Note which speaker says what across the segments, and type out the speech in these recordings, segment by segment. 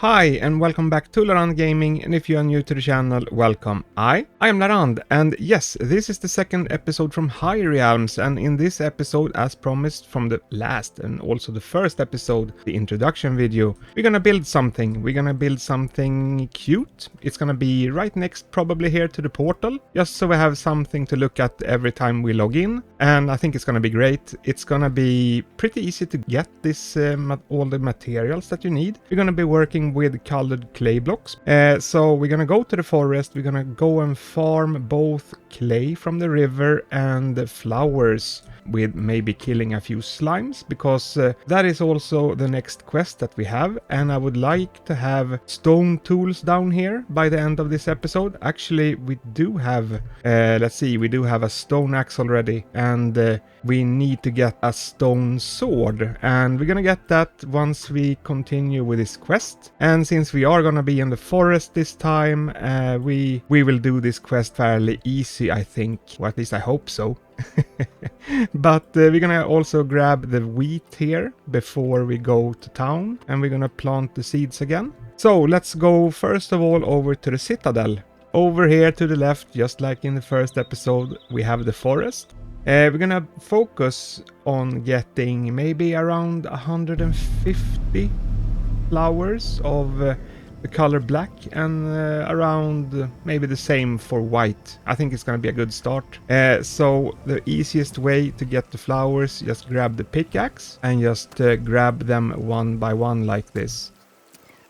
Speaker 1: Hi and welcome back to Larand Gaming, and if you are new to the channel, welcome. I am Larand, and yes, this is the second episode from High Realms, and in this episode, as promised from the last and also the first episode, the introduction video, we're gonna build something. We're gonna build something cute. It's gonna be right next probably here to the portal, just so we have something to look at every time we log in, and I think it's gonna be great. It's gonna be pretty easy to get this all the materials that you need. We're gonna be working with colored clay blocks. So we're gonna go to the forest, we're gonna go and farm both clay from the river and flowers, with maybe killing a few slimes, because that is also the next quest that we have, and I would like to have stone tools down here by the end of this episode. Actually, we do have, we do have a stone axe already, and we need to get a stone sword, and we're gonna get that once we continue with this quest. And since we are gonna be in the forest this time, we will do this quest fairly easy, I think, or at least I hope so. But we're gonna also grab the wheat here before we go to town, and we're gonna plant the seeds again. So let's go first of all over to the citadel. Over here to the left, just like in the first episode, we have the forest. We're gonna focus on getting maybe around 150 flowers of the color black, and around maybe the same for white. I think it's gonna be a good start. So the easiest way to get the flowers, just grab the pickaxe and just grab them one by one like this.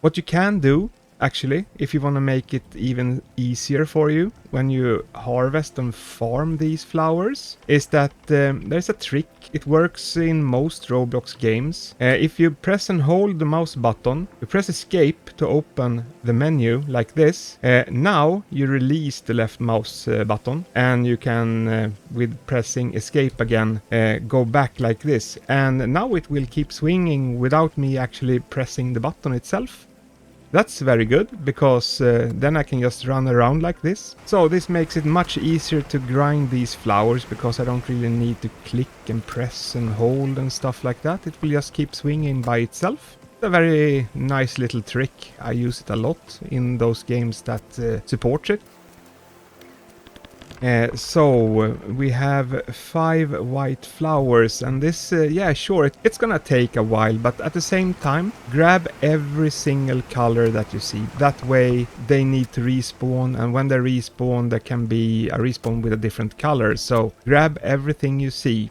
Speaker 1: What you can do, actually, if you want to make it even easier for you when you harvest and farm these flowers, is that there's a trick. It works in most Roblox games. If you press and hold the mouse button, you press escape to open the menu like this. Now you release the left mouse button, and you can, with pressing escape again, go back like this. And now it will keep swinging without me actually pressing the button itself. That's very good, because then I can just run around like this. So this makes it much easier to grind these flowers, because I don't really need to click and press and hold and stuff like that. It will just keep swinging by itself. It's a very nice little trick. I use it a lot in those games that support it. So we have 5 white flowers, and this, yeah, sure, it's gonna take a while, but at the same time, grab every single color that you see. That way they need to respawn, and when they respawn, there can be a respawn with a different color. So grab everything you see.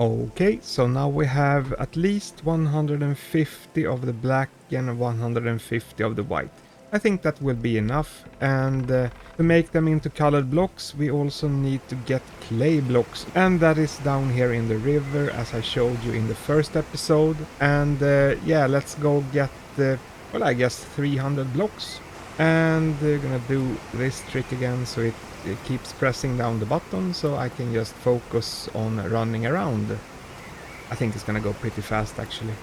Speaker 1: Okay, so now we have at least 150 of the black and 150 of the white. I think that will be enough, and to make them into colored blocks, we also need to get clay blocks, and that is down here in the river, as I showed you in the first episode. And yeah, let's go get, well, I guess 300 blocks. And we're gonna do this trick again, so it keeps pressing down the button, so I can just focus on running around. I think it's gonna go pretty fast, actually.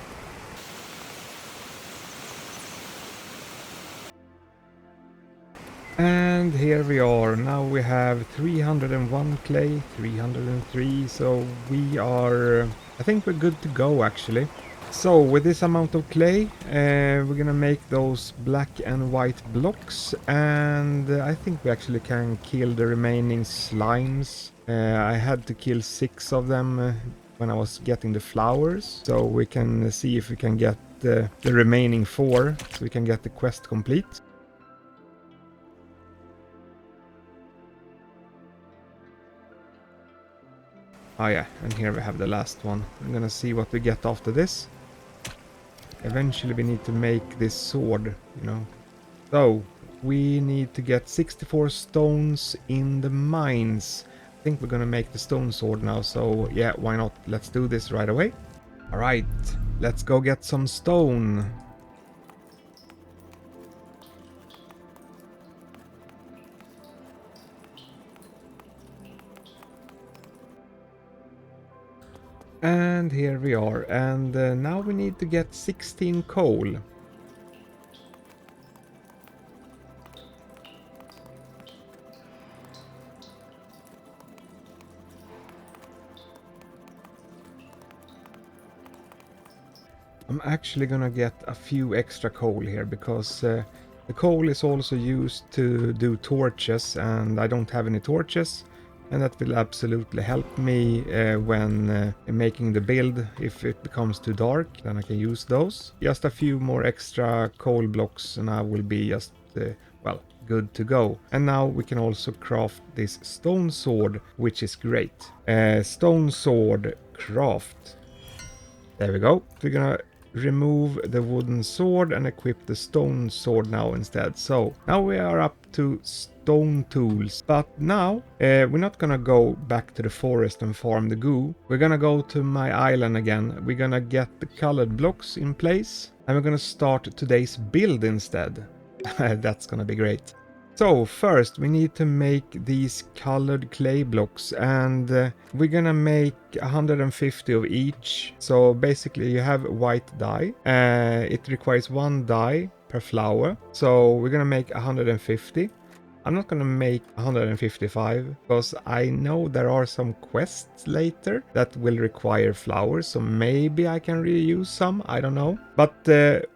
Speaker 1: And here we are. Now we have 301 clay, 303, so we are, I think we're good to go, actually. So with this amount of clay, we're gonna make those black and white blocks, and I think we actually can kill the remaining slimes. I had to kill 6 of them when I was getting the flowers, so we can see if we can get the remaining 4, so we can get the quest complete. Oh yeah, and here we have the last one. I'm gonna see what we get after this. Eventually we need to make this sword, you know. So, we need to get 64 stones in the mines. I think we're gonna make the stone sword now, so yeah, why not? Let's do this right away. Alright, let's go get some stone. And here we are, and now we need to get 16 coal. I'm actually gonna get a few extra coal here because the coal is also used to do torches, and I don't have any torches, and that will absolutely help me when making the build. If it becomes too dark, then I can use those. Just a few more extra coal blocks and I will be just well, good to go. And now we can also craft this stone sword, which is great. Stone sword craft. There we go. We're gonna remove the wooden sword and equip the stone sword now instead. So now we are up to stone tools. But now we're not gonna go back to the forest and farm the goo. We're gonna go to my island again. We're gonna get the colored blocks in place. And we're gonna start today's build instead. That's gonna be great. So first we need to make these colored clay blocks, and we're gonna make 150 of each. So basically you have white dye. It requires 1 dye per flower. So we're gonna make 150. I'm not gonna make 155 because I know there are some quests later that will require flowers, so maybe I can reuse some, I don't know. But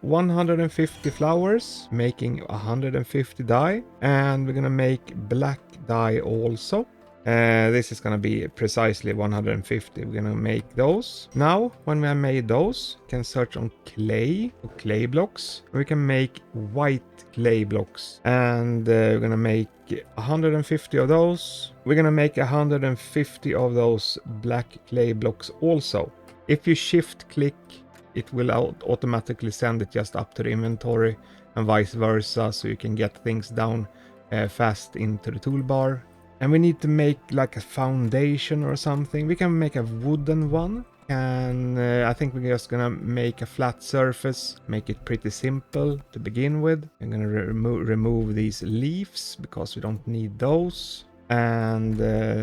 Speaker 1: 150 flowers, making 150 dye, and we're gonna make black dye also. This is gonna be precisely 150. We're gonna make those. Now, when we have made those, we can search on clay blocks. We can make white clay blocks, and we're gonna make 150 of those. We're gonna make 150 of those black clay blocks also. If you shift click, it will automatically send it just up to the inventory and vice versa, so you can get things down fast into the toolbar. And we need to make like a foundation or something. We can make a wooden one. And I think we're just gonna make a flat surface, make it pretty simple to begin with. I'm gonna remove these leaves because we don't need those. And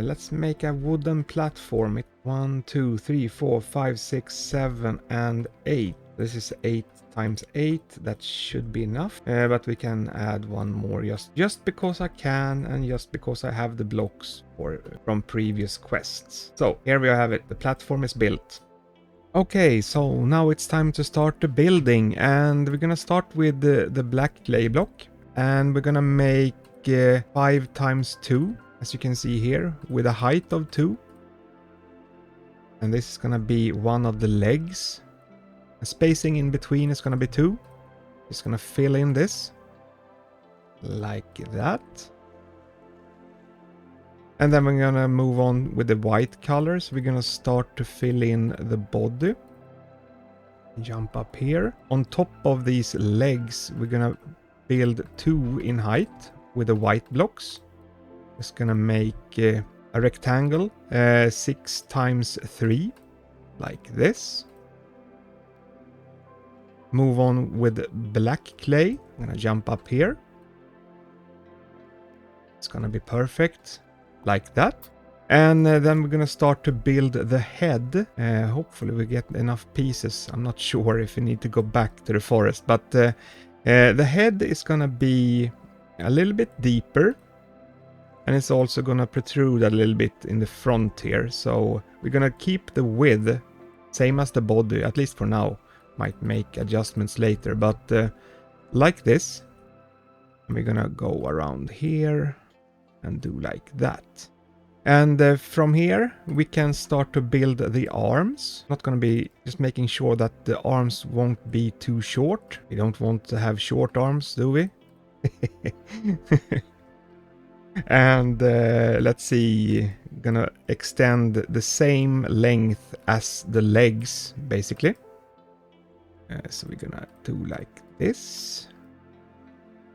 Speaker 1: let's make a wooden platform. 1, 2, 3, 4, 5, 6, 7, and 8. This is 8 times 8. That should be enough. But we can add one more just because I can, and just because I have the blocks from previous quests. So here we have it. The platform is built. Okay, so now it's time to start the building, and we're gonna start with the black clay block, and we're gonna make 5 times 2, as you can see here, with a height of 2. And this is gonna be one of the legs. The spacing in between is gonna be 2. Just gonna fill in this like that. And then we're gonna move on with the white colors. We're gonna start to fill in the body. Jump up here. On top of these legs, we're gonna build 2 in height with the white blocks. Just gonna make a rectangle 6 times 3, like this. Move on with black clay. I'm gonna jump up here. It's gonna be perfect, like that. And then we're gonna start to build the head. Hopefully we get enough pieces. I'm not sure if we need to go back to the forest, but the head is gonna be a little bit deeper, and it's also gonna protrude a little bit in the front here. So we're gonna keep the width same as the body, at least for now. Might make adjustments later, but like this. We're gonna go around here and do like that. And from here we can start to build the arms. Not gonna be just making sure that the arms won't be too short. We don't want to have short arms, do we? And let's see, gonna extend the same length as the legs basically. So we're gonna do like this.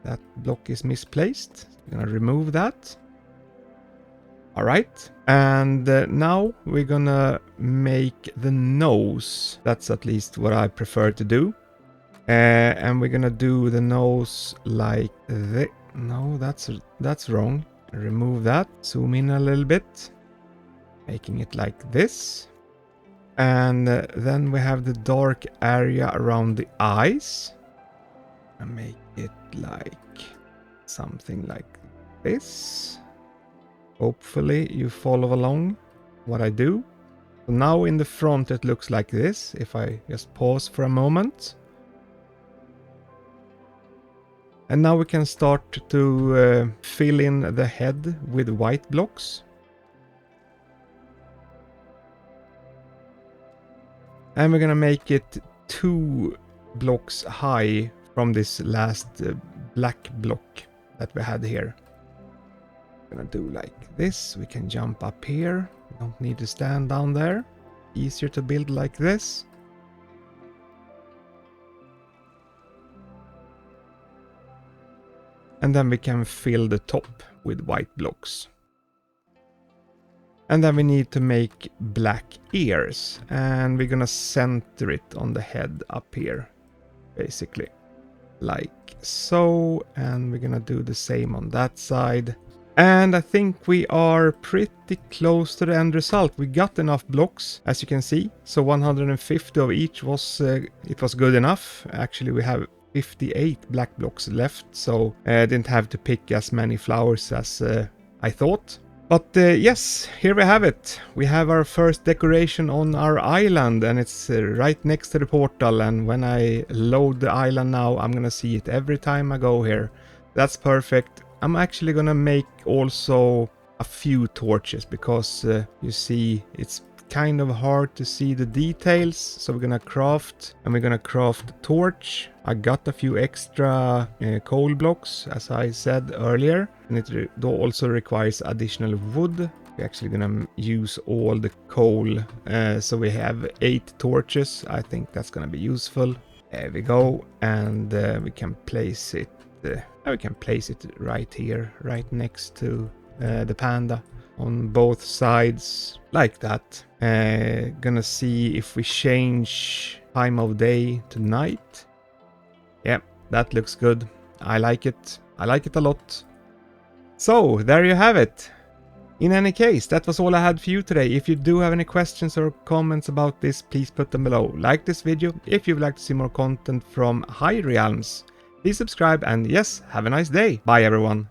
Speaker 1: That block is misplaced. We're gonna remove that. All right, and now we're gonna make the nose. That's at least what I prefer to do. And we're gonna do the nose like this. No, that's wrong. Remove that. Zoom in a little bit. Making it like this. And then we have the dark area around the eyes. And make it like something like this. Hopefully you follow along what I do. So now in the front it looks like this, if I just pause for a moment. And now we can start to fill in the head with white blocks. And we're gonna make it 2 blocks high from this last black block that we had here. Gonna do like this. We can jump up here. We don't need to stand down there. Easier to build like this. And then we can fill the top with white blocks. And then we need to make black ears. And we're gonna center it on the head up here. Basically. Like so. And we're gonna do the same on that side. And I think we are pretty close to the end result. We got enough blocks, as you can see. So 150 of each was it was good enough. Actually, we have 58 black blocks left, so I didn't have to pick as many flowers as I thought. But yes, here we have it. We have our first decoration on our island, and it's right next to the portal. And when I load the island now, I'm gonna see it every time I go here. That's perfect. I'm actually gonna make also a few torches because you see it's kind of hard to see the details. So we're gonna craft, and we're gonna craft a torch. I got a few extra coal blocks, as I said earlier, and it also requires additional wood. We're actually gonna use all the coal, so we have 8 torches. I think that's gonna be useful. There we go, and we can place it. We can place it right here, right next to the panda on both sides, like that. Gonna see if we change time of day to night. Yeah, that looks good. I like it. I like it a lot. So, there you have it. In any case, that was all I had for you today. If you do have any questions or comments about this, please put them below. Like this video if you would like to see more content from High Realms. Please subscribe, and yes, have a nice day. Bye everyone.